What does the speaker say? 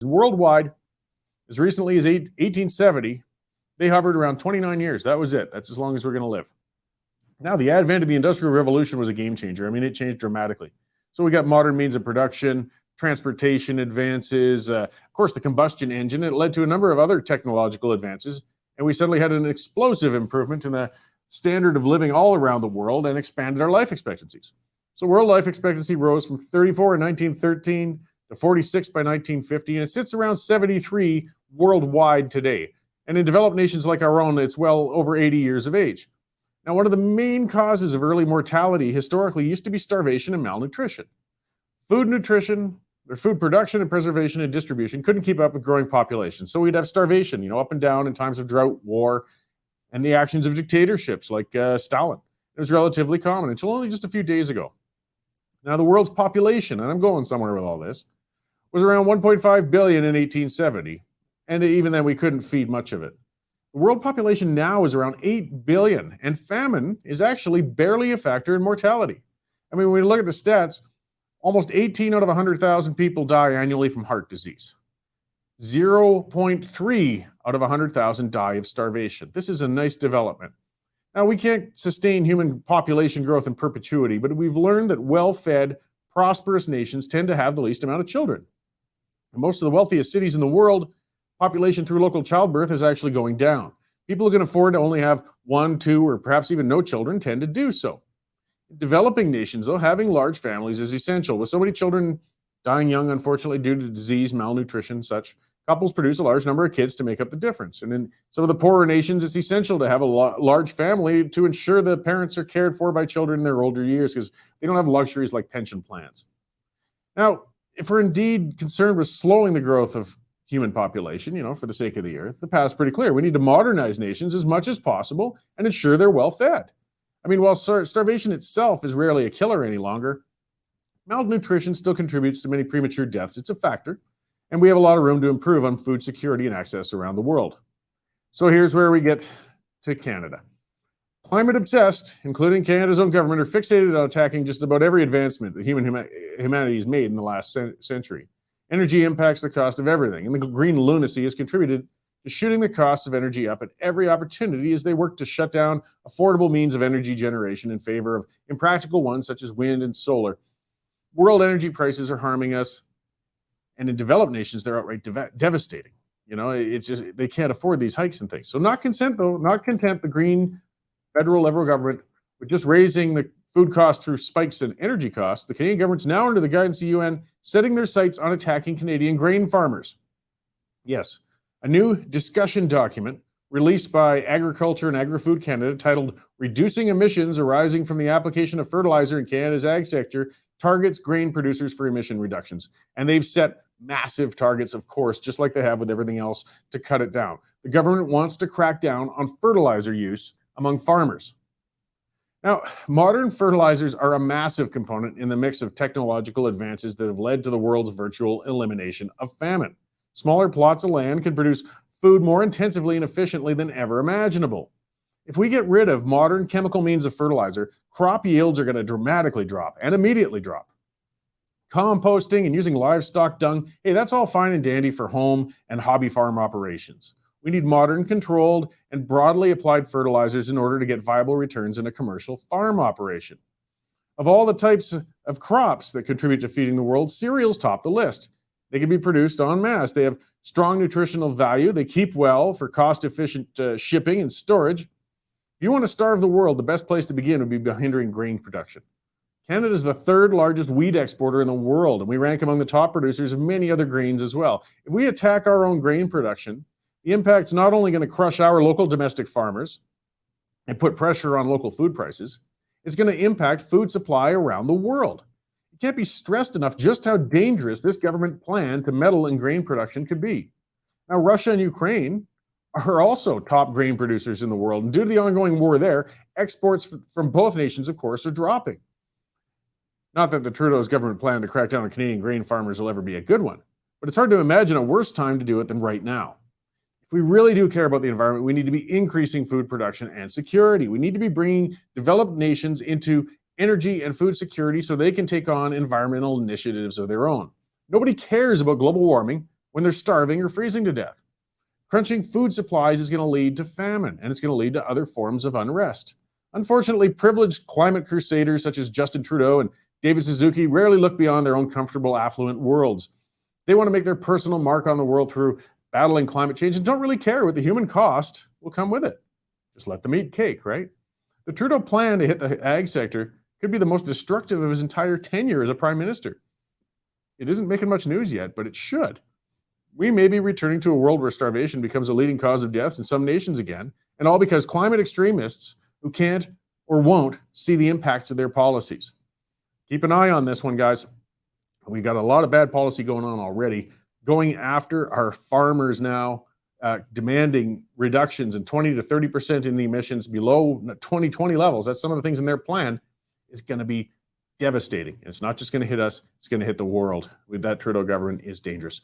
Worldwide, as recently as 1870, they hovered around 29 years. That was it. That's as long as we're going to live. Now, the advent of the Industrial Revolution was a game changer. I mean, it changed dramatically. So we got modern means of production, transportation advances, of course, the combustion engine. It led to a number of other technological advances, and we suddenly had an explosive improvement in the standard of living all around the world and expanded our life expectancies. So world life expectancy rose from 34 in 1913 to 46 by 1950, and it sits around 73 worldwide today. And in developed nations like our own, it's well over 80 years of age. Now, one of the main causes of early mortality historically used to be starvation and malnutrition. Food nutrition, or food production and preservation and distribution couldn't keep up with growing populations. So we'd have starvation, up and down in times of drought, war, and the actions of dictatorships like Stalin. It was relatively common until only just a few days ago. Now, the world's population, and I'm going somewhere with all this, was around 1.5 billion in 1870. And even then, we couldn't feed much of it. The world population now is around 8 billion, and famine is actually barely a factor in mortality. I mean, when we look at the stats, almost 18 out of 100,000 people die annually from heart disease. 0.3 out of 100,000 die of starvation. This is a nice development. Now, we can't sustain human population growth in perpetuity, but we've learned that well-fed, prosperous nations tend to have the least amount of children. And most of the wealthiest cities in the world, population through local childbirth is actually going down. People who can afford to only have 1, 2, or perhaps even no children tend to do so. In developing nations, though, having large families is essential. With so many children dying young, unfortunately, due to disease, malnutrition, and such, couples produce a large number of kids to make up the difference. And in some of the poorer nations, it's essential to have a large family to ensure the parents are cared for by children in their older years because they don't have luxuries like pension plans. Now, if we're indeed concerned with slowing the growth of human population, for the sake of the earth, the path's pretty clear. We need to modernize nations as much as possible and ensure they're well fed. I mean, while starvation itself is rarely a killer any longer, malnutrition still contributes to many premature deaths. It's a factor, and we have a lot of room to improve on food security and access around the world. So here's where we get to Canada. Climate obsessed, including Canada's own government, are fixated on attacking just about every advancement that humanity has made in the last century. Energy impacts the cost of everything, and the green lunacy has contributed to shooting the costs of energy up at every opportunity as they work to shut down affordable means of energy generation in favor of impractical ones such as wind and solar. World energy prices are harming us, and in developed nations, they're outright devastating. It's just they can't afford these hikes and things. So not content, the green federal level government with just raising the food costs through spikes in energy costs, the Canadian government's now under the guidance of the UN setting their sights on attacking Canadian grain farmers. Yes, a new discussion document released by Agriculture and Agri-Food Canada titled Reducing Emissions Arising from the Application of Fertilizer in Canada's Ag Sector targets grain producers for emission reductions. And they've set massive targets, of course, just like they have with everything else, to cut it down. The government wants to crack down on fertilizer use among farmers. Now, modern fertilizers are a massive component in the mix of technological advances that have led to the world's virtual elimination of famine. Smaller plots of land can produce food more intensively and efficiently than ever imaginable. If we get rid of modern chemical means of fertilizer, crop yields are going to dramatically drop and immediately drop. Composting and using livestock dung, hey, that's all fine and dandy for home and hobby farm operations. We need modern, controlled, and broadly applied fertilizers in order to get viable returns in a commercial farm operation. Of all the types of crops that contribute to feeding the world, cereals top the list. They can be produced en masse. They have strong nutritional value. They keep well for cost-efficient shipping and storage. If you want to starve the world, the best place to begin would be by hindering grain production. Canada is the third largest wheat exporter in the world, and we rank among the top producers of many other grains as well. If we attack our own grain production, the impact's not only going to crush our local domestic farmers and put pressure on local food prices, it's going to impact food supply around the world. It can't be stressed enough just how dangerous this government plan to meddle in grain production could be. Now, Russia and Ukraine are also top grain producers in the world, and due to the ongoing war there, exports from both nations, of course, are dropping. Not that the Trudeau's government plan to crack down on Canadian grain farmers will ever be a good one, but it's hard to imagine a worse time to do it than right now. If we really do care about the environment, we need to be increasing food production and security. We need to be bringing developed nations into energy and food security so they can take on environmental initiatives of their own. Nobody cares about global warming when they're starving or freezing to death. Crunching food supplies is going to lead to famine, and it's going to lead to other forms of unrest. Unfortunately, privileged climate crusaders such as Justin Trudeau and David Suzuki rarely look beyond their own comfortable, affluent worlds. They want to make their personal mark on the world through battling climate change and don't really care what the human cost will come with it. Just let them eat cake, right? The Trudeau plan to hit the ag sector could be the most destructive of his entire tenure as a prime minister. It isn't making much news yet, but it should. We may be returning to a world where starvation becomes a leading cause of deaths in some nations again, and all because climate extremists who can't or won't see the impacts of their policies. Keep an eye on this one, guys. We got a lot of bad policy going on already, going after our farmers now, demanding reductions in 20 to 30% in the emissions below 2020 levels. That's some of the things in their plan. Is going to be devastating. It's not just going to hit us, it's going to hit the world. With that, Trudeau government is dangerous.